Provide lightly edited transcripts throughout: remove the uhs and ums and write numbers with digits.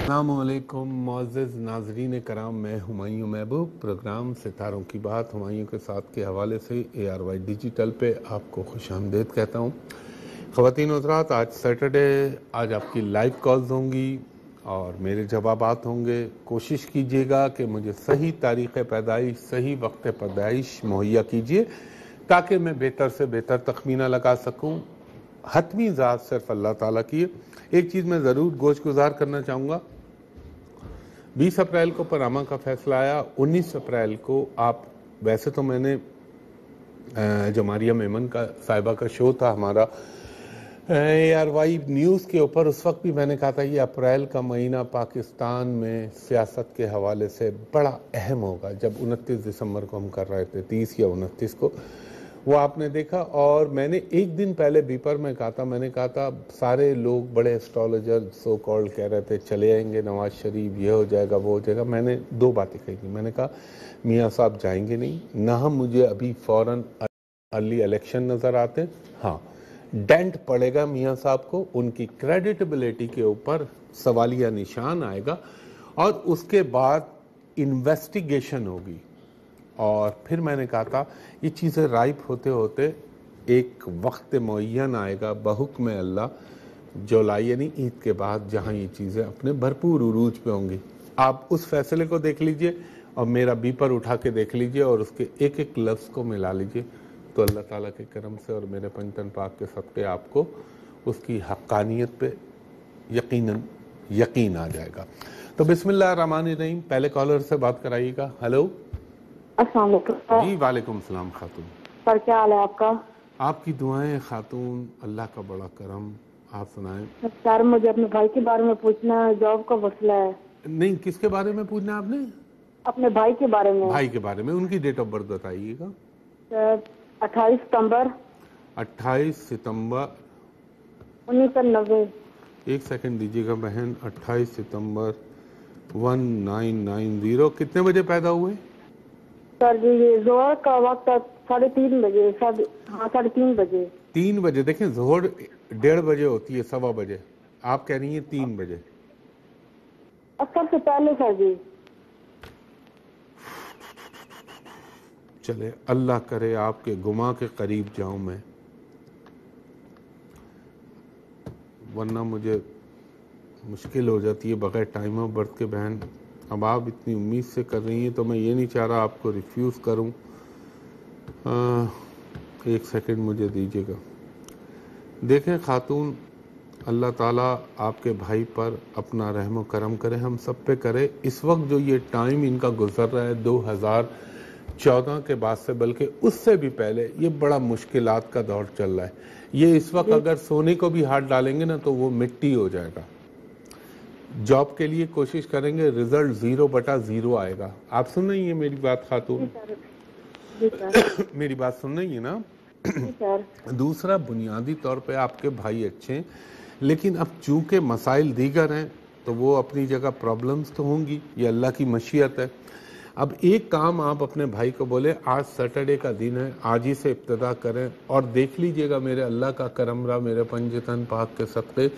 السلام علیکم معزز ناظرین کرام، میں ہمایوں محبوب پروگرام ستاروں کی بات ہمایوں کے ساتھ کے حوالے سے ARY ڈیجیٹل پہ آپ کو خوش آمدید کہتا ہوں۔ خواتین و حضرات، آج سیٹرڈے، آج آپ کی لائیو کالز ہوں گی اور میرے جوابات ہوں گے۔ کوشش کیجئے گا کہ مجھے صحیح تاریخ پیدائش، صحیح وقت پیدائش مہیا کیجئے تاکہ میں بہتر سے بہتر تخمینہ لگا سکوں۔ حتمی ذات صرف اللہ تعالیٰ کی ہے۔ ایک چیز میں ضرور گوش گزار کرنا چاہوں گا، 20 اپریل کو پاناما کا فیصلہ آیا، 19 اپریل کو آپ، ویسے تو میں نے جماریہ میمن کا صاحبہ کا شو تھا ہمارا ARY نیوز کے اوپر، اس وقت بھی میں نے کہا تھا یہ اپریل کا مہینہ پاکستان میں سیاست کے حوالے سے بڑا اہم ہوگا، جب 29 دسمبر کو ہم کر رہے تھے، 30 یا 29 کو، وہ آپ نے دیکھا۔ اور میں نے ایک دن پہلے بیپر میں کہا تھا، میں نے کہا تھا سارے لوگ بڑے اسٹرالوجر سو کالڈ کہہ رہے تھے چلے آئیں گے نواز شریف، یہ ہو جائے گا وہ ہو جائے گا۔ میں نے دو باتیں کہی تھی، میں نے کہا میاں صاحب جائیں گے نہیں، نہ ہم مجھے ابھی فوراً ارلی الیکشن نظر آتے، ہاں ڈینٹ پڑے گا میاں صاحب کو، ان کی کریڈیٹیبلٹی کے اوپر سوالیہ نشان آئے گا، اور اس کے بعد انویسٹیگیشن ہوگی۔ اور پھر میں نے کہا تھا یہ چیزیں رائپ ہوتے ہوتے ایک وقت معین آئے گا بحکم اللہ، جولائی یعنی عید کے بعد، جہاں یہ چیزیں اپنے بھرپور عروج پہ ہوں گی۔ آپ اس فیصلے کو دیکھ لیجئے اور میرا بیپر اٹھا کے دیکھ لیجئے اور اس کے ایک ایک لفظ کو ملا لیجئے، تو اللہ تعالیٰ کے کرم سے اور میرے پنجتن پاک کے صدقے آپ کو اس کی حقانیت پہ یقیناً یقین آ جائے گا۔ تو بسم اللہ الرحمن الرحیم، پہلے کالر سے بات کرائیے گا۔ ہلو، السلام علیکم۔ جی وعلیکم السلام خاتون، سر کیا حال ہے آپ کا؟ آپ کی دعائیں خاتون، اللہ کا بڑا کرم، آپ سنائیں۔ سر مجھے اپنے بھائی کے بارے میں پوچھنا ہے، جاب کا مسئلہ ہے۔ نہیں، کس کے بارے میں پوچھنا ہے آپ نے؟ اپنے بھائی کے بارے میں۔ بھائی کے بارے میں، ان کی ڈیٹ آف برتھ بتائیے گا۔ سر 28 ستمبر 28 ستمبر 1990۔ ایک سیکنڈ دیجیے گا بہن، 28 ستمبر 1990۔ کتنے بجے پیدا ہوئے؟ سر جی یہ ظہر کا وقت 3:30 بجے، ہاں 3:30 بجے۔ 3 بجے، دیکھیں ظہر 1:30 بجے ہوتی ہے، 1:15 بجے، آپ کہہ رہی ہیں 3 بجے۔ اکثر سے پہلے سر جی۔ چلے اللہ کرے آپ کے گما کے قریب جاؤں میں، ورنہ مجھے مشکل ہو جاتی ہے بغیر ٹائم آف برتھ کے بہن۔ اب آپ اتنی امید سے کر رہی ہیں تو میں یہ نہیں چاہ رہا آپ کو ریفیوز کروں۔ ایک سیکنڈ مجھے دیجیے گا۔ دیکھیں خاتون، اللہ تعالیٰ آپ کے بھائی پر اپنا رحم و کرم کرے، ہم سب پہ کرے۔ اس وقت جو یہ ٹائم ان کا گزر رہا ہے 2014 کے بعد سے، بلکہ اس سے بھی پہلے، یہ بڑا مشکلات کا دور چل رہا ہے۔ یہ اس وقت اگر سونے کو بھی ہاتھ ڈالیں گے نا تو وہ مٹی ہو جائے گا۔ جاب کے لیے کوشش کریں گے، رزلٹ 0/0 آئے گا۔ آپ سن رہی ہیں میری بات خاتون؟ میری بات سن رہی ہیں نا؟ دوسرا، بنیادی طور پہ آپ کے بھائی اچھے ہیں، لیکن اب چونکہ مسائل دیگر ہیں تو وہ اپنی جگہ پرابلمز تو ہوں گی، یہ اللہ کی مشیت ہے۔ اب ایک کام آپ اپنے بھائی کو بولے، آج سیٹرڈے کا دن ہے، آج ہی سے ابتدا کریں، اور دیکھ لیجئے گا میرے اللہ کا کرم رہا میرے پنجتن پاک کے صدقے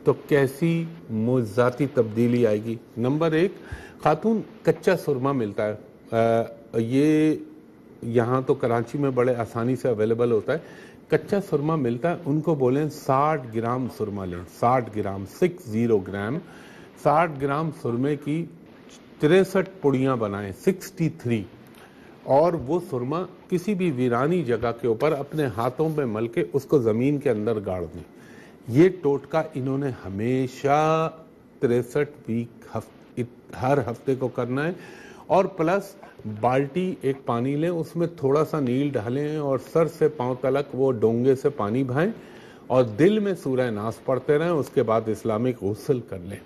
تو کیسی معجزاتی تبدیلی آئے گی۔ نمبر 1، خاتون کچا سرما ملتا ہے، یہ یہاں تو کراچی میں بڑے آسانی سے اویلیبل ہوتا ہے، کچا سرما ملتا ہے، ان کو بولیں 60 گرام سرما لیں، 60 گرام، 60 گرام، 60 گرام سرمے کی 63 پڑیاں بنائیں، 63، اور وہ سرما کسی بھی ویرانی جگہ کے اوپر اپنے ہاتھوں پہ مل کے اس کو زمین کے اندر گاڑ دیں۔ یہ ٹوٹکا انہوں نے ہمیشہ 63 ویک ہر ہفتے کو کرنا ہے، اور پلس بالٹی ایک پانی لیں، اس میں تھوڑا سا نیل ڈالیں اور سر سے پاؤں تلک وہ ڈونگے سے پانی بہائیں اور دل میں سورہ ناس پڑھتے رہیں، اس کے بعد اسلامک غسل کر لیں،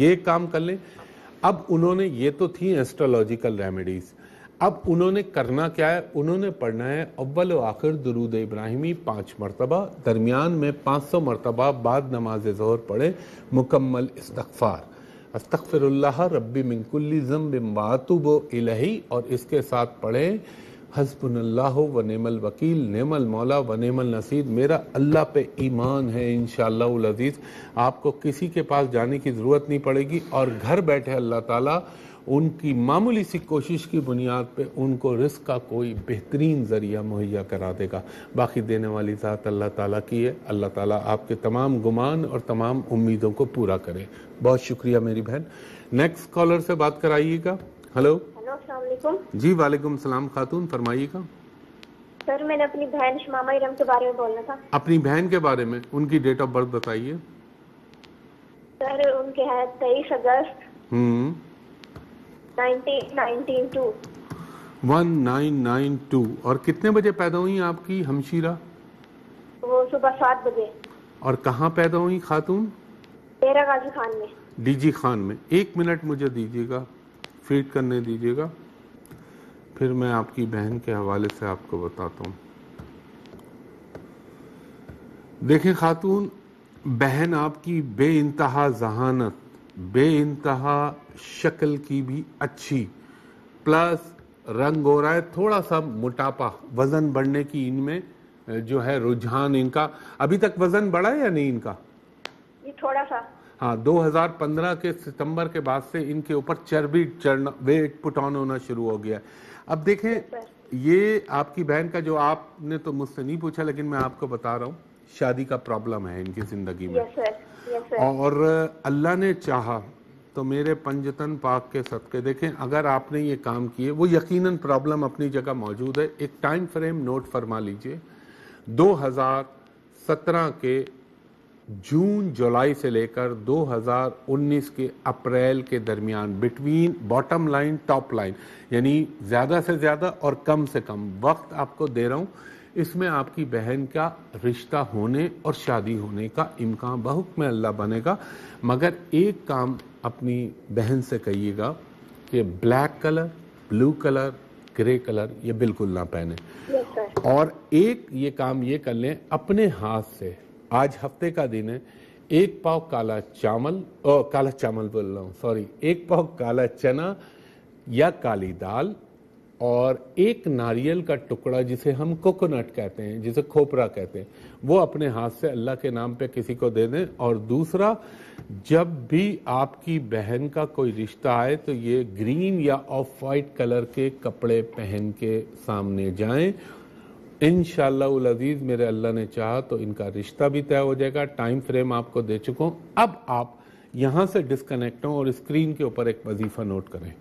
یہ کام کر لیں۔ اب انہوں نے، یہ تو تھی ایسٹرولوجیکل ریمیڈیز، اب انہوں نے کرنا کیا ہے، انہوں نے پڑھنا ہے اول و آخر درود ابراہیمی 5 مرتبہ، درمیان میں 500 مرتبہ بعد نماز ظہر پڑھے مکمل استغفار، استغفر اللہ ربی من کل ذنب واتوب الیہ، اور اس کے ساتھ پڑھیں حسبنا اللہ و نعم الوکیل، نعم المولا و نعم النصیر۔ میرا اللہ پہ ایمان ہے انشاءاللہ العزیز آپ کو کسی کے پاس جانے کی ضرورت نہیں پڑے گی، اور گھر بیٹھے اللہ تعالیٰ ان کی معمولی سی کوشش کی بنیاد پہ ان کو رزق کا کوئی بہترین ذریعہ مہیا کرا دے گا۔ باقی دینے والی ذات اللہ تعالیٰ کی ہے۔ اللہ تعالیٰ آپ کے تمام گمان اور تمام امیدوں کو پورا کرے۔ بہت شکریہ میری بہن۔ نیکسٹ کالر سے بات کرائیے گا۔ ہلو السلام علیکم۔ جی وعلیکم السلام خاتون، فرمائیے گا۔ سر میں نے اپنی بہن شمامہ ارم کے بارے میں بولنا تھا۔ اپنی بہن کے بارے میں، ان کی ڈیٹ آف برتھ بتائیے۔ سر ان کے ہے 23 اگست 1992۔ 1992۔ اور کتنے بجے پیدا ہوئی آپ کی ہمشیرہ؟ وہ صبح 7 بجے۔ اور کہاں پیدا ہوئی خاتون؟ ڈیرہ غازی خان میں۔ ڈی جی خان میں۔ 1 منٹ مجھے دیجیے گا، فیڈ کرنے دیجیے گا، پھر میں آپ کی بہن کے حوالے سے آپ کو بتاتا ہوں۔ دیکھیں خاتون، بہن آپ کی بے انتہا ذہانت، بے انتہا شکل کی بھی اچھی، پلس رنگ ہو رہا ہے تھوڑا سا موٹاپا، وزن بڑھنے کی ان میں جو ہے رجحان ان کا۔ ابھی تک وزن بڑھا ہے یا نہیں ان کا؟ یہ تھوڑا سا۔ ہاں، 2015 کے ستمبر کے بعد سے ان کے اوپر چربی چڑھنا، ویٹ پٹ آن ہونا شروع ہو گیا ہے۔ اب دیکھیں یہ آپ کی بہن کا، جو آپ نے تو مجھ سے نہیں پوچھا لیکن میں آپ کو بتا رہا ہوں، شادی کا پرابلم ہے ان کی زندگی میں، اور اللہ نے چاہا تو میرے پنجتن پاک کے صدقے دیکھیں اگر آپ نے یہ کام کیے، وہ یقیناً پرابلم اپنی جگہ موجود ہے۔ ایک ٹائم فریم نوٹ فرما لیجئے، 2017 کے جون جولائی سے لے کر 2019 کے اپریل کے درمیان، between bottom line top line, یعنی زیادہ سے زیادہ اور کم سے کم وقت آپ کو دے رہا ہوں، اس میں آپ کی بہن کا رشتہ ہونے اور شادی ہونے کا امکان بحکم اللہ بنے گا۔ مگر ایک کام اپنی بہن سے کہیے گا کہ black colour, blue colour, grey colour یہ بالکل نہ پہنے، اور ایک یہ کام یہ کر لیں اپنے ہاتھ سے، آج ہفتے کا دن ہے، 1 پاؤ کالا چاول بول رہا ہوں، سوری، 1 پاؤ کالا چنا یا کالی دال، اور 1 ناریل کا ٹکڑا جسے ہم کوکونٹ کہتے ہیں، جسے کھوپرا کہتے ہیں، وہ اپنے ہاتھ سے اللہ کے نام پہ کسی کو دے دیں۔ اور دوسرا، جب بھی آپ کی بہن کا کوئی رشتہ آئے تو یہ گرین یا آف وائٹ کلر کے کپڑے پہن کے سامنے جائیں، انشاءاللہ العزیز میرے اللہ نے چاہا تو ان کا رشتہ بھی طے ہو جائے گا۔ ٹائم فریم آپ کو دے چکا ہوں، اب آپ یہاں سے ڈسکنیکٹ ہوں اور اسکرین کے اوپر ایک وظیفہ نوٹ کریں۔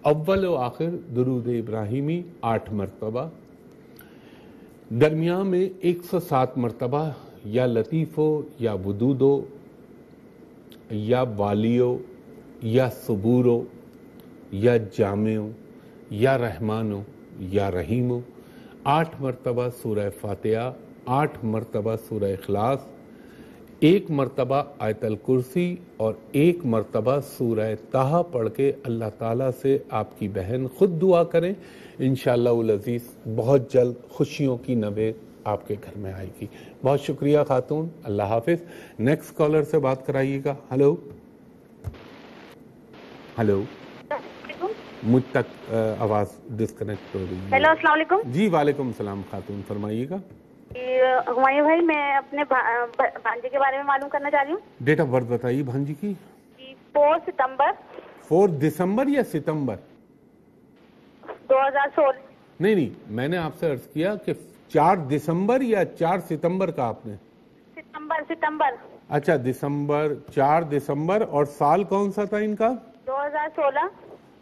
اول و آخر درود ابراہیمی 8 مرتبہ، درمیان میں 107 مرتبہ یا لطیفو یا ودودو یا والیو یا صبورو یا جامعو یا رحمانو یا رحیمو، 8 مرتبہ سورہ فاتحہ، 8 مرتبہ سورہ اخلاص، 1 مرتبہ آیت الکرسی اور 1 مرتبہ سورہ طٰہٰ پڑھ کے اللہ تعالیٰ سے آپ کی بہن خود دعا کریں، انشاءاللہ العزیز بہت جلد خوشیوں کی نوید آپ کے گھر میں آئے گی۔ بہت شکریہ خاتون، اللہ حافظ۔ نیکسٹ کالر سے بات کرائیے گا۔ ہلو ہلو، مجھ تک آواز ڈسکنیکٹ ہو رہی ہے۔ ہیلو، السلام علیکم۔ جی وعلیکم السلام خاتون، فرمائیے گا۔ ہمایوں بھائی، میں اپنے بھانجے کے بارے میں معلوم کرنا چاہ رہی ہوں۔ ڈیٹ آف برتھ بتائیے بھانجی کی۔ 4 ستمبر 4 دسمبر یا ستمبر؟ 2016۔ نہیں، میں نے آپ سے عرض کیا کہ 4 دسمبر یا 4 ستمبر کا آپ نے؟ ستمبر۔ اچھا دسمبر، 4 دسمبر، اور سال کون سا تھا ان کا؟ 2016۔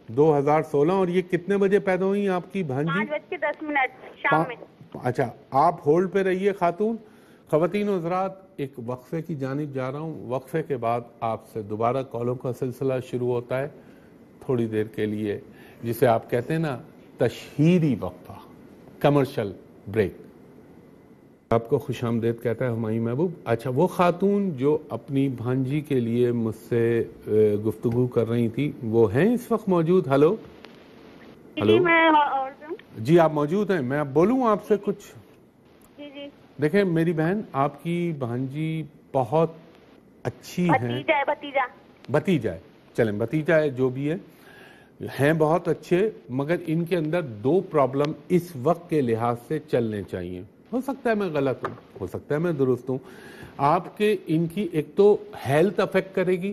2016۔ اور یہ کتنے بجے پیدا ہوئی آپ کی بھانجی؟ 5:10 شام میں۔ اچھا، آپ ہولڈ پہ رہیے خاتون۔ خواتین و حضرات، ایک وقفے کی جانب جا رہا ہوں، وقفے کے بعد آپ سے دوبارہ کالوں کا سلسلہ شروع ہوتا ہے تھوڑی دیر کے لیے، جسے آپ کہتے ہیں نا تشہیری وقفہ، کمرشل بریک۔ آپ کو خوش آمدید کہتا ہے ہمایوں محبوب۔ اچھا، وہ خاتون جو اپنی بھانجی کے لیے مجھ سے گفتگو کر رہی تھی، وہ ہیں اس وقت موجود؟ ہلو ہلو، جی آپ موجود ہیں؟ میں اب بولوں آپ سے کچھ؟ جی۔ دیکھیں میری بہن، آپ کی بھانجی بہت اچھی ہیں، بھتیجا ہے، چلیں بھتیجا ہے جو بھی ہے، ہیں بہت اچھے، مگر ان کے اندر 2 پرابلم اس وقت کے لحاظ سے چلنے چاہیے. ہو سکتا ہے میں غلط ہوں، ہو سکتا ہے میں درست ہوں. آپ کے ان کی ایک تو ہیلتھ افیکٹ کرے گی،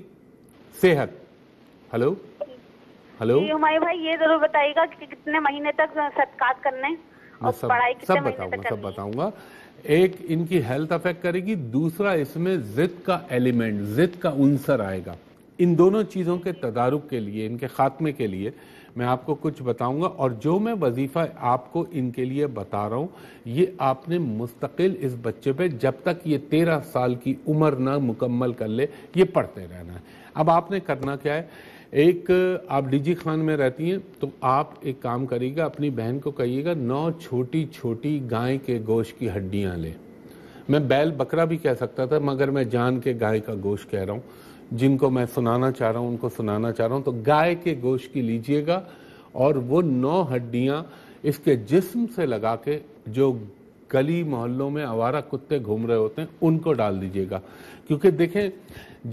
صحت. ہلو ہلو، جی ہمایوں بھائی یہ ضرور بتائیے گا کہ کتنے مہینے تک صدقات کرنے اور پڑھائی کتنے مہینے تک کرنی ہے؟ بتاؤں گا. ایک ان کی ہیلتھ افیکٹ کرے گی، دوسرا اس میں ضد کا ایلیمنٹ، ضد کا عنصر آئے گا. ان دونوں چیزوں کے تدارک کے لیے، ان کے خاتمے کے لیے میں آپ کو کچھ بتاؤں گا. اور جو میں وظیفہ آپ کو ان کے لیے بتا رہا ہوں، یہ آپ نے مستقل اس بچے پہ جب تک یہ 13 سال کی عمر نہ مکمل کر لے یہ پڑھتے رہنا ہے. اب آپ نے کرنا کیا ہے، ایک آپ ڈی جی خان میں رہتی ہیں تو آپ ایک کام کریے گا، اپنی بہن کو کہیے گا 9 چھوٹی چھوٹی گائے کے گوشت کی ہڈیاں لے. میں بیل بکرا بھی کہہ سکتا تھا، مگر میں جان کے گائے کا گوشت کہہ رہا ہوں. جن کو میں سنانا چاہ رہا ہوں ان کو سنانا چاہ رہا ہوں. تو گائے کے گوشت کی لیجئے گا اور وہ 9 ہڈیاں اس کے جسم سے لگا کے جو گلی محلوں میں آوارہ کتے گھوم رہے ہوتے ہیں ان کو ڈال دیجئے گا. کیونکہ دیکھیں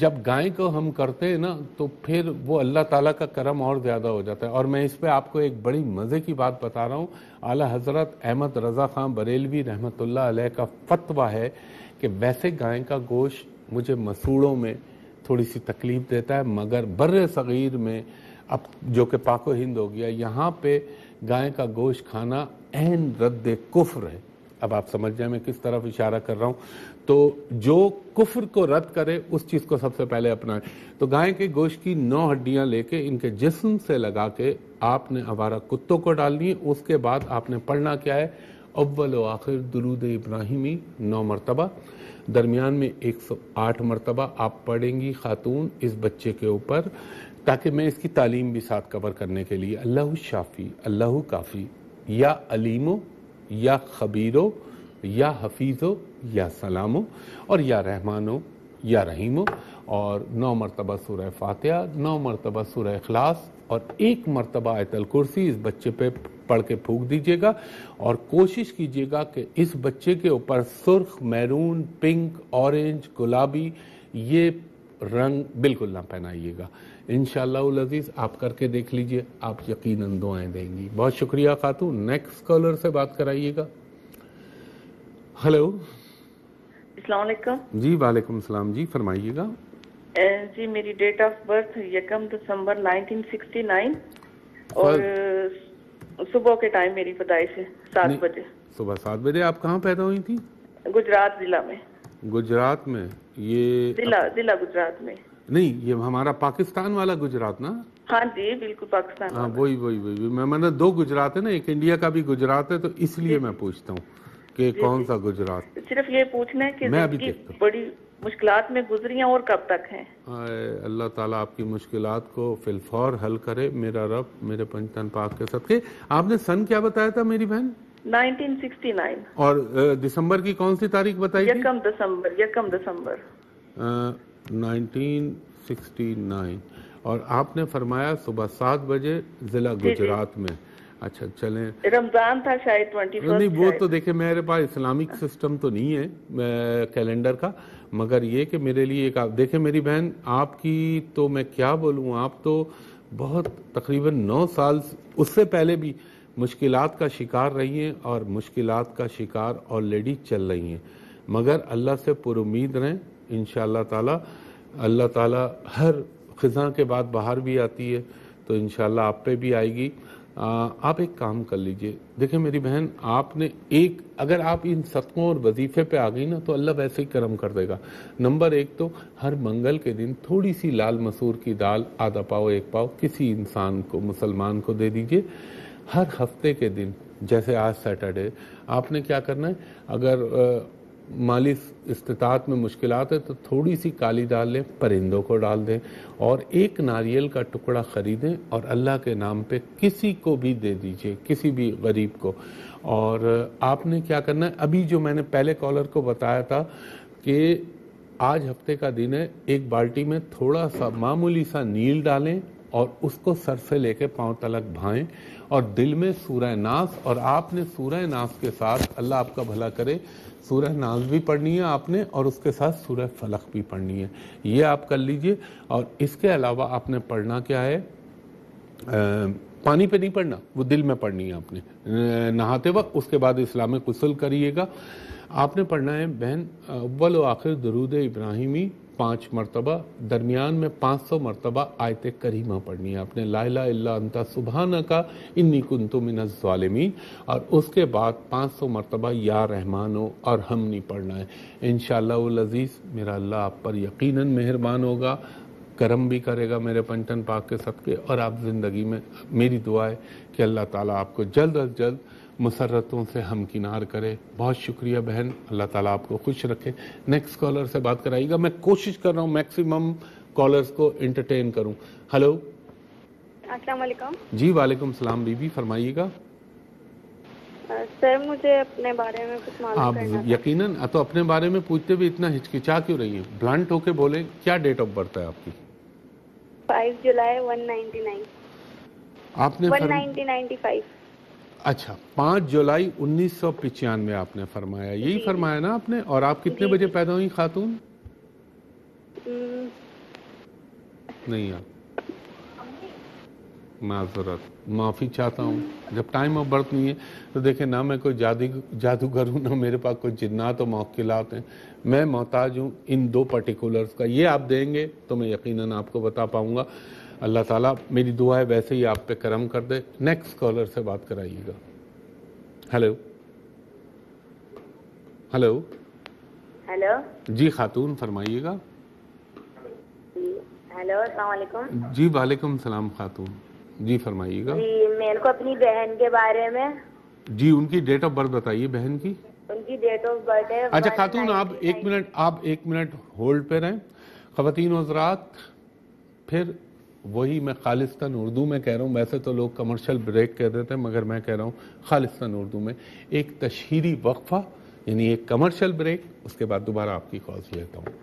جب گائے کو ہم کرتے ہیں نا تو پھر وہ اللہ تعالیٰ کا کرم اور زیادہ ہو جاتا ہے. اور میں اس پہ آپ کو ایک بڑی مزے کی بات بتا رہا ہوں. اعلیٰ حضرت احمد رضا خان بریلوی رحمۃ اللہ علیہ کا فتویٰ ہے کہ ویسے گائے کا گوشت مجھے مسوڑوں میں تھوڑی سی تکلیف دیتا ہے، مگر بر صغیر میں اب جو کہ پاک و ہند ہو گیا، یہاں پہ گائے کا گوشت کھانا عین رد کفر ہے. اب آپ سمجھ جائیں میں کس طرف اشارہ کر رہا ہوں. تو جو کفر کو رد کرے اس چیز کو سب سے پہلے اپنائیں. تو گائے کے گوشت کی 9 ہڈیاں لے کے ان کے جسم سے لگا کے آپ نے آوارہ کتوں کو ڈالنی ہے. اس کے بعد آپ نے پڑھنا کیا ہے، اول و آخر درود ابراہیمی 9 مرتبہ، درمیان میں 108 مرتبہ آپ پڑھیں گی خاتون اس بچے کے اوپر، تاکہ میں اس کی تعلیم بھی ساتھ کور کرنے کے لیے. اللہ شافی، اللہ کافی، یا علیمو، یا خبیرو، یا حفیظو، یا سلامو، اور یا رحمانو، یا رحیمو. اور 9 مرتبہ سورہ فاتحہ، 9 مرتبہ سورہ اخلاص، اور 1 مرتبہ آیت الکرسی اس بچے پہ پڑھ کے پھونک دیجئے گا. اور کوشش کیجئے گا کہ اس بچے کے اوپر سرخ، میرون، پنک، اورنج، گلابی یہ رنگ بالکل نہ پہنائیے گا. انشاءاللہ العزیز آپ کر کے دیکھ لیجئے، آپ یقیناً دعائیں دیں گی. بہت شکریہ خاتون. نیکسٹ کالر سے بات کرائیے گا. ہلو، السلام علیکم. جی وعلیکم السلام، جی فرمائیے گا. جی میری ڈیٹ آف برتھ 1 دسمبر 1969 اور صبح کے ٹائم میری پیدائش ہے 7 بجے. صبح 7 بجے. آپ کہاں پیدا ہوئی تھی؟ گجرات ضلع میں. گجرات میں؟ یہ ضلع گجرات میں نہیں، یہ ہمارا پاکستان والا گجرات نا؟ ہاں جی بالکل پاکستان. ہاں وہی میں نے 2 گجرات ہے نا، ایک انڈیا کا بھی گجرات ہے، تو اس لیے میں پوچھتا ہوں کہ کون سا گجرات. صرف یہ پوچھنا ہے کہ زندگی بڑی مشکلات میں گزری ہیں اور کب تک ہیں؟ اللہ تعالیٰ آپ کی مشکلات کو فی الفور حل کرے میرا رب میرے پنجتن پاک کے صدقے. آپ نے سن کیا بتایا تھا میری بہن؟ 1969. اور دسمبر کی کون سی تاریخ بتائی تھی؟ 1 دسمبر 1969. اور آپ نے فرمایا صبح 7 بجے ضلع گجرات میں. اچھا چلیں، رمضان تھا شاید 21. نہیں وہ تو دیکھیں میرے پاس اسلامک سسٹم تو نہیں ہے کیلنڈر کا، مگر یہ کہ میرے لیے ایک دیکھیں میری بہن آپ کی تو میں کیا بولوں، آپ تو بہت تقریباً 9 سال اس سے پہلے بھی مشکلات کا شکار رہی ہیں، اور مشکلات کا شکار آلریڈی چل رہی ہیں. مگر اللہ سے پر امید رہیں انشاءاللہ تعالی. اللہ تعالی ہر خزاں کے بعد بہار بھی آتی ہے، تو انشاءاللہ آپ پہ بھی آئے گی. آپ ایک کام کر لیجئے، دیکھیں میری بہن آپ نے اگر آپ ان صدقوں اور وظیفے پہ آ گئی نا تو اللہ ویسے ہی کرم کر دے گا. نمبر 1 تو ہر منگل کے دن تھوڑی سی لال مسور کی دال آدھا پاؤ 1 پاؤ کسی انسان کو، مسلمان کو دے دیجئے. ہر ہفتے کے دن جیسے آج سیٹرڈے آپ نے کیا کرنا ہے، اگر مالی استطاعت میں مشکلات ہے تو تھوڑی سی کالی دال لیں، پرندوں کو ڈال دیں، اور 1 ناریل کا ٹکڑا خریدیں اور اللہ کے نام پہ کسی کو بھی دے دیجئے، کسی بھی غریب کو. اور آپ نے کیا کرنا ہے، ابھی جو میں نے پہلے کالر کو بتایا تھا کہ آج ہفتے کا دن ہے، 1 بالٹی میں تھوڑا سا معمولی سا نیل ڈالیں اور اس کو سر سے لے کے پاؤں تلک بھائیں، اور دل میں سورہ ناس، اور آپ نے سورہ ناس کے ساتھ اللہ آپ کا بھلا کرے سورہ ناس بھی پڑھنی ہے آپ نے، اور اس کے ساتھ سورہ فلق بھی پڑھنی ہے. یہ آپ کر لیجئے. اور اس کے علاوہ آپ نے پڑھنا کیا ہے، پانی پہ نہیں پڑھنا، وہ دل میں پڑھنی ہے آپ نے نہاتے وقت. اس کے بعد اسلامک غسل کریے گا. آپ نے پڑھنا ہے بہن اول و آخر درود ابراہیمی 5 مرتبہ، درمیان میں 500 مرتبہ آیت کریمہ پڑھنی ہے آپ نے، لا الہ الا انت سبحانک انی کنت من الظالمین، اور اس کے بعد 500 مرتبہ یا رحمانو ارحمنی پڑھنا ہے. انشاءاللہ العزیز میرا اللہ آپ پر یقیناً مہربان ہوگا، کرم بھی کرے گا میرے پنٹن پاک کے صدقے، اور آپ زندگی میں میری دعا ہے کہ اللہ تعالیٰ آپ کو جلد از جلد مسرتوں سے ہمکنار کرے. بہت شکریہ بہن، اللہ تعالیٰ آپ کو خوش رکھے. نیکسٹ کالر سے بات کرائیے گا. میں کوشش کر رہا ہوں میکسیمم کالرز کو انٹرٹین کروں. ہلو، السلام علیکم. جی وعلیکم السلام بی بی، فرمائیے گا. سر مجھے اپنے بارے میں کچھ معلوم آپ کرنا تھا. یقیناً تو اپنے بارے میں پوچھتے ہوئے اتنا ہچکچا کیوں رہی ہیں؟ بلانٹ ہو کے بولیں، کیا ڈیٹ آف برتھ ہے آپ کی؟ 5 جولائی 1999. آپ نے 1995. اچھا 5 جولائی 1995 آپ نے فرمایا، یہی فرمایا نا آپ نے؟ اور آپ کتنے بجے پیدا ہوئی خاتون؟ نہیں آپ، معذرت، معافی چاہتا ہوں. جب ٹائم آف برتھ نہیں ہے تو دیکھیں، نہ میں کوئی جادوگر ہوں، نہ میرے پاس کوئی جنات و موکلات ہیں. میں محتاج ہوں ان 2 پرٹیکولرز کا. یہ آپ دیں گے تو میں یقیناً آپ کو بتا پاؤں گا. اللہ تعالیٰ میری دعا ہے ویسے ہی آپ پہ کرم کر دے. نیکسٹ کالر سے بات کرائیے گا. ہلو ہلو، ہیلو جی خاتون فرمائیے گا. ہیلو، السلام علیکم. جی وعلیکم السلام خاتون، جی فرمائیے گا. جی میرے کو اپنی بہن کے بارے میں، جی ان کی ڈیٹ آف برتھ بتائیے بہن کی. ان کی ڈیٹ آف برتھ ہے. اچھا خاتون آپ ایک منٹ ہولڈ پہ رہیں. خواتین و حضرات، پھر وہی میں خالصتاً اردو میں کہہ رہا ہوں، ویسے تو لوگ کمرشل بریک کہہ دیتے ہیں مگر میں کہہ رہا ہوں خالصتاً اردو میں. ایک تشہیری وقفہ یعنی ایک کمرشل بریک، اس کے بعد دوبارہ آپ کی کالز لیتا ہوں.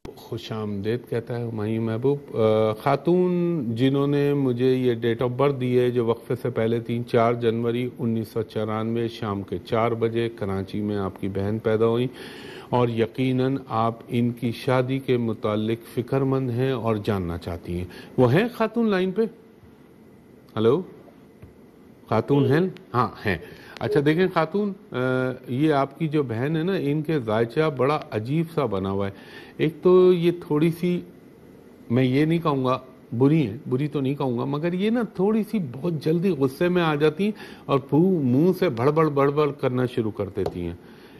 خوش آمدید کہتا ہے ہمایوں محبوب. خاتون جنہوں نے مجھے یہ ڈیٹ آف برتھ دی ہے جو وقفے سے پہلے 4 جنوری 1994 شام کے 4 بجے کراچی میں آپ کی بہن پیدا ہوئی، اور یقیناً آپ ان کی شادی کے متعلق فکر مند ہیں اور جاننا چاہتی ہیں. وہ ہیں خاتون لائن پہ؟ ہلو خاتون ہیں؟ ہاں ہیں. اچھا دیکھیں خاتون، یہ آپ کی جو بہن ہے نا، ان کے ذائچہ بڑا عجیب سا بنا ہوا ہے. ایک تو یہ تھوڑی سی، میں یہ نہیں کہوں گا بری ہیں، بری تو نہیں کہوں گا، مگر یہ نا تھوڑی سی بہت جلدی غصے میں آ جاتی ہیں اور منہ سے بڑبڑ کرنا شروع کر دیتی ہیں.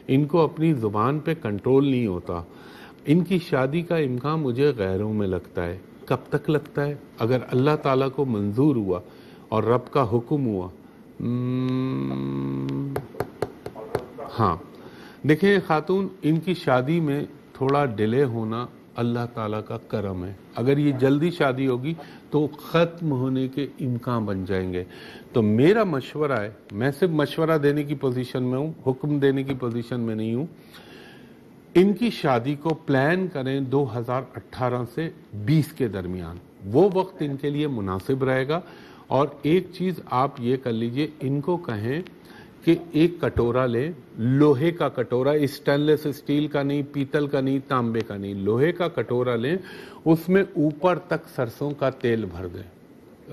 ان کو اپنی زبان پہ کنٹرول نہیں ہوتا. ان کی شادی کا امکان مجھے غیروں میں لگتا ہے. کب تک لگتا ہے؟ اگر اللہ تعالیٰ کو منظور ہوا اور رب کا حکم ہوا. ہاں دیکھیں خاتون، ان کی شادی میں تھوڑا ڈیلے ہونا اللہ تعالیٰ کا کرم ہے. اگر یہ جلدی شادی ہوگی تو ختم ہونے کے امکان بن جائیں گے. تو میرا مشورہ ہے، میں صرف مشورہ دینے کی پوزیشن میں ہوں، حکم دینے کی پوزیشن میں نہیں ہوں. ان کی شادی کو پلان کریں 2018 سے 20 کے درمیان، وہ وقت ان کے لیے مناسب رہے گا. اور ایک چیز آپ یہ کر لیجئے، ان کو کہیں کہ ایک کٹورا لیں، لوہے کا کٹورا، اسٹین لیس اسٹیل کا نہیں، پیتل کا نہیں، تانبے کا نہیں، لوہے کا کٹورا لیں. اس میں اوپر تک سرسوں کا تیل بھر دیں،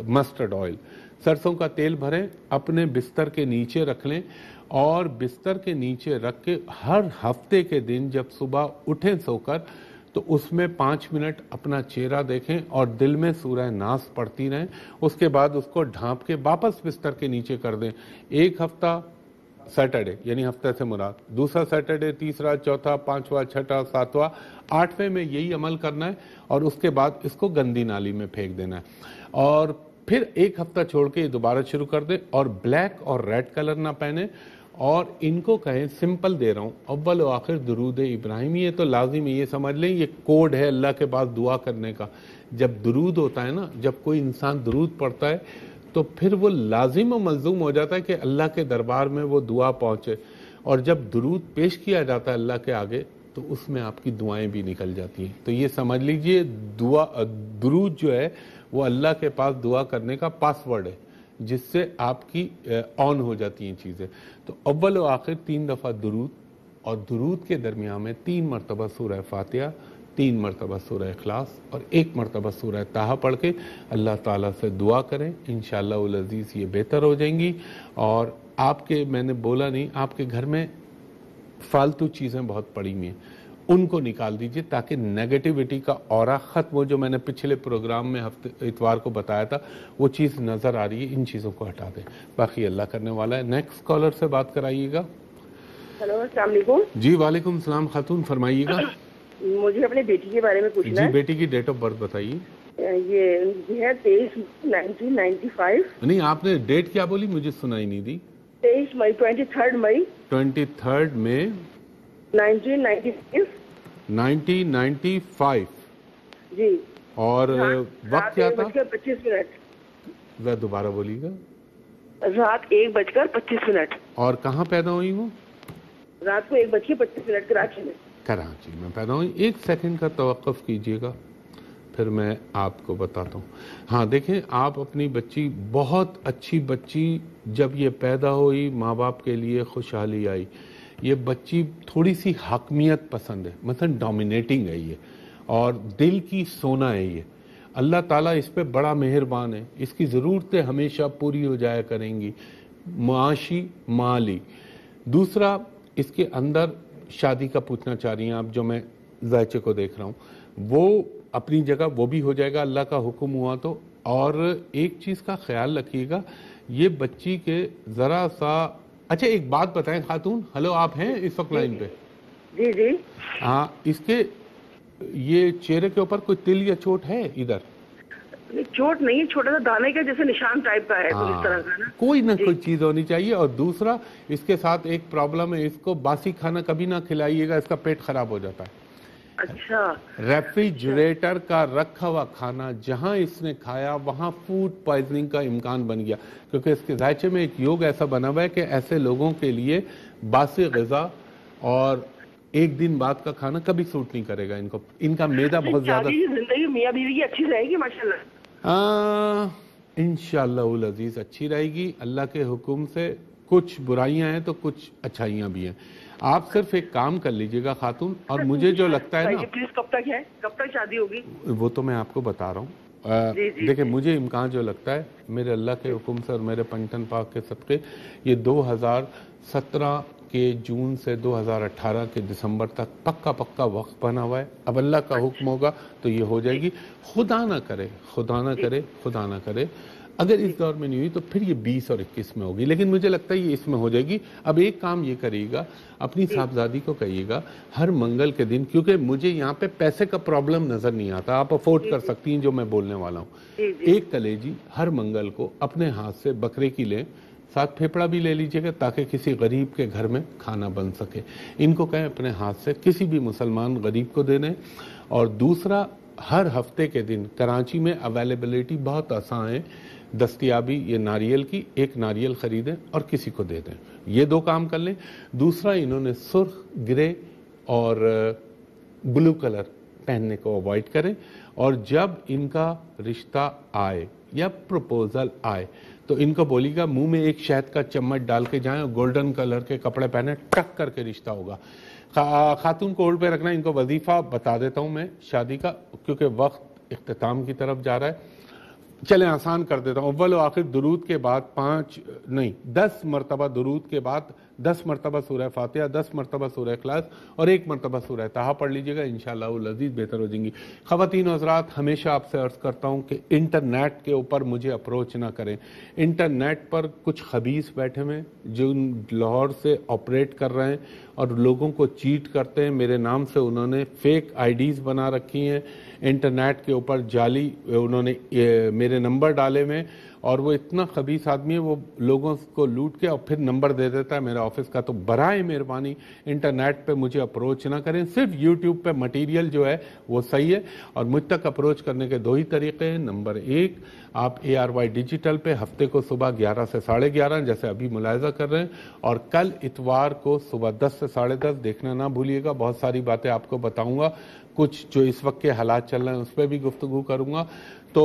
مسٹرڈ آئل، سرسوں کا تیل بھریں، اپنے بستر کے نیچے رکھ لیں، اور بستر کے نیچے رکھ کے ہر ہفتے کے دن جب صبح اٹھیں سو کر تو اس میں 5 منٹ اپنا چہرہ دیکھیں اور دل میں سورہ ناس پڑھتی رہیں. اس کے بعد اس کو ڈھانپ کے واپس بستر کے نیچے کر دیں. ایک ہفتہ سیٹرڈے یعنی ہفتے سے مراد دوسرا سیٹرڈے، تیسرا، چوتھا، پانچواں، چھٹا، ساتواں، 8ویں میں یہی عمل کرنا ہے، اور اس کے بعد اس کو گندی نالی میں پھینک دینا ہے. اور پھر ایک ہفتہ چھوڑ کے یہ دوبارہ شروع کر دیں، اور بلیک اور ریڈ کلر نہ پہنے. اور ان کو کہیں، سمپل دے رہا ہوں، اول و آخر درود ابراہیمی. یہ تو لازم ہے، یہ سمجھ لیں یہ کوڈ ہے اللہ کے پاس دعا کرنے کا. جب درود ہوتا ہے نا، جب کوئی انسان درود پڑھتا ہے تو پھر وہ لازم و ملزوم ہو جاتا ہے کہ اللہ کے دربار میں وہ دعا پہنچے. اور جب درود پیش کیا جاتا ہے اللہ کے آگے تو اس میں آپ کی دعائیں بھی نکل جاتی ہیں. تو یہ سمجھ لیجئے درود جو ہے وہ اللہ کے پاس دعا کرنے کا پاس ورڈ ہے، جس سے آپ کی آن ہو جاتی ہیں چیزیں. تو اول و آخر 3 دفعہ درود، اور درود کے درمیان میں 3 مرتبہ سورہ فاتحہ، 3 مرتبہ سورہ اخلاص اور 1 مرتبہ سورہ طٰہٰ پڑھ کے اللہ تعالیٰ سے دعا کریں، انشاءاللہ العزیز یہ بہتر ہو جائیں گی۔ اور آپ کے، میں نے بولا نہیں، آپ کے گھر میں فالتو چیزیں بہت پڑی ہوئی ہیں، ان کو نکال دیجئے تاکہ نیگیٹیوٹی کا اورا ختم ہو۔ جو میں نے پچھلے پروگرام میں اتوار کو بتایا تھا وہ چیز نظر آ رہی ہے، ان چیزوں کو ہٹا دیں، باقی اللہ کرنے والا ہے۔ نیکسٹ کالر سے بات کرائیے گا۔ ہلو، السلام علیکم۔ جی وعلیکم السلام خاتون، فرمائیے گا۔ مجھے اپنی بیٹی کے بارے میں پوچھنا ہے۔ جی بیٹی کی ڈیٹ آف برتھ بتائیے۔ یہ ہے 23/1995۔ نہیں، آپ نے ڈیٹ کیا بولی؟ مجھے سنائی نہیں دی۔ 23 مئی 23 مئی 23 مئی 1995۔ 1995 جی۔ اور وقت کیا تھا؟ 1:25۔ ذرا دوبارہ بولیے گا۔ رات 1:25۔ اور کہاں پیدا ہوئی وہ؟ رات کو 1:25 کراچی میں۔ کراچی میں پیدا ہوئی۔ 1 سیکنڈ کا توقف کیجئے گا، پھر میں آپ کو بتاتا ہوں۔ ہاں دیکھیں، آپ اپنی بچی، بہت اچھی بچی، جب یہ پیدا ہوئی ماں باپ کے لیے خوشحالی آئی۔ یہ بچی تھوڑی سی حاکمیت پسند ہے، مثلا ڈومینیٹنگ ہے یہ، اور دل کی سونا ہے یہ۔ اللہ تعالیٰ اس پہ بڑا مہربان ہے، اس کی ضرورتیں ہمیشہ پوری ہو جایا کریں گی، معاشی مالی۔ دوسرا، اس کے اندر شادی کا پوچھنا چاہ رہی ہیں آپ، جو میں ذائچے کو دیکھ رہا ہوں، وہ اپنی جگہ وہ بھی ہو جائے گا اللہ کا حکم ہوا تو۔ اور ایک چیز کا خیال رکھیے گا، یہ بچی کے ذرا سا، اچھا ایک بات بتائیں خاتون، ہلو آپ ہیں اس وقت لائن پہ؟ جی جی۔ ہاں، اس کے یہ چہرے کے اوپر کوئی تل یا چوٹ ہے ادھر؟ چوٹ نہیں، چھوٹا سا دانے کا جیسے نشان ٹائپ کا ہے، اس طرح کا نا، کوئی نہ کوئی چیز ہونی چاہیے۔ اور دوسرا، اس کے ساتھ ایک پرابلم ہے، اس کو باسی کھانا کبھی نہ کھلائیے گا، اس کا پیٹ خراب ہو جاتا ہے۔ اچھا۔ ریفریجریٹر کا رکھا ہوا کھانا جہاں اس نے کھایا وہاں فوڈ پوائزننگ کا امکان بن گیا، کیونکہ اس کے ذائچے میں ایک یوگ ایسا بنا ہوا ہے کہ ایسے لوگوں کے لیے باسی غذا اور ایک دن بعد کا کھانا کبھی سوٹ نہیں کرے گا، ان کا معدہ بہت زیادہ۔ زندگی میاں بیوی کی اچھی رہے گی ماشاءاللہ؟ انشاءاللہ العزیز اچھی رہے گی اللہ کے حکم سے۔ کچھ برائیاں ہیں تو کچھ اچھائیاں بھی ہیں۔ آپ صرف ایک کام کر لیجئے گا خاتون، اور مجھے جو لگتا ہے نا، پلیز کب تک ہے، کب تک شادی ہوگی؟ وہ تو میں آپ کو بتا رہا ہوں۔ دیکھیں، مجھے امکان جو لگتا ہے میرے اللہ کے حکم سے اور میرے پنجتن پاک کے صدقے، یہ 2017 کے جون سے 2018 کے دسمبر تک پکا وقت بنا ہوا ہے۔ اب اللہ کا حکم ہوگا تو یہ ہو جائے گی۔ خدا نہ کرے اگر اس دور میں نہیں ہوئی تو پھر یہ 20 اور 21 میں ہوگی، لیکن مجھے لگتا ہے یہ اس میں ہو جائے گی۔ اب ایک کام یہ کریے گا، اپنی صاحبزادی کو کہیے گا ہر منگل کے دن، کیونکہ مجھے یہاں پہ پیسے کا پرابلم نظر نہیں آتا، آپ افورڈ کر سکتی ہیں جو میں بولنے والا ہوں۔ ایک کلیجی ہر منگل کو اپنے ہاتھ سے بکرے کی لیں، ساتھ پھیپڑا بھی لے لیجئے گا تاکہ کسی غریب کے گھر میں کھانا بن سکے۔ ان کو کہیں اپنے ہاتھ سے کسی بھی مسلمان غریب کو دے دیں۔ اور دوسرا، ہر ہفتے کے دن کراچی میں اویلیبلٹی بہت آسان ہے، دستیابی یہ ناریل کی، ایک ناریل خریدیں اور کسی کو دے دیں، یہ 2 کام کر لیں۔ دوسرا، انہوں نے سرخ، گرے اور بلو کلر پہننے کو اوائڈ کریں، اور جب ان کا رشتہ آئے یا پروپوزل آئے تو ان کو بولیے گا منہ میں ایک شہد کا چمچ ڈال کے جائیں اور گولڈن کلر کے کپڑے پہنے، ٹک کر کے رشتہ ہوگا۔ خاتون کو ہولڈ پہ رکھنا۔ ان کو وظیفہ بتا دیتا ہوں میں شادی کا، کیونکہ وقت اختتام کی طرف جا رہا ہے۔ چلیں آسان کر دیتا ہوں، اول و آخر درود کے بعد 10 مرتبہ درود کے بعد 10 مرتبہ سورہ فاتحہ، 10 مرتبہ سورہ اخلاص اور 1 مرتبہ سورہ طٰہٰ پڑھ لیجئے گا، انشاءاللہ العزیز بہتر ہو جائیں گی۔ خواتین و حضرات، ہمیشہ آپ سے عرض کرتا ہوں کہ انٹرنیٹ کے اوپر مجھے اپروچ نہ کریں۔ انٹرنیٹ پر کچھ خبیث بیٹھے ہوئے جو لاہور سے آپریٹ کر رہے ہیں اور لوگوں کو چیٹ کرتے ہیں۔ میرے نام سے انہوں نے فیک آئی ڈیز بنا رکھی ہیں، انٹرنیٹ کے اوپر جعلی انہوں نے میرے نمبر ڈالے ہوئے، اور وہ اتنا خبیث آدمی ہے، وہ لوگوں کو لوٹ کے اور پھر نمبر دے دیتا ہے میرا آفس کا۔ تو برائے مہربانی انٹرنیٹ پہ مجھے اپروچ نہ کریں، صرف یوٹیوب پہ مٹیریل جو ہے وہ صحیح ہے، اور مجھ تک اپروچ کرنے کے 2 ہی طریقے ہیں۔ نمبر 1، آپ ARY ڈیجیٹل پہ ہفتے کو صبح 11 سے 11:30 جیسے ابھی ملاحظہ کر رہے ہیں، اور کل اتوار کو صبح 10 سے 10:30 دیکھنا نہ بھولیے گا، بہت ساری باتیں آپ کو بتاؤں گا، کچھ جو اس وقت کے حالات چل رہے ہیں اس پہ بھی گفتگو کروں گا۔ تو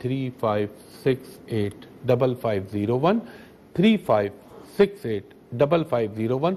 35685501 35685501।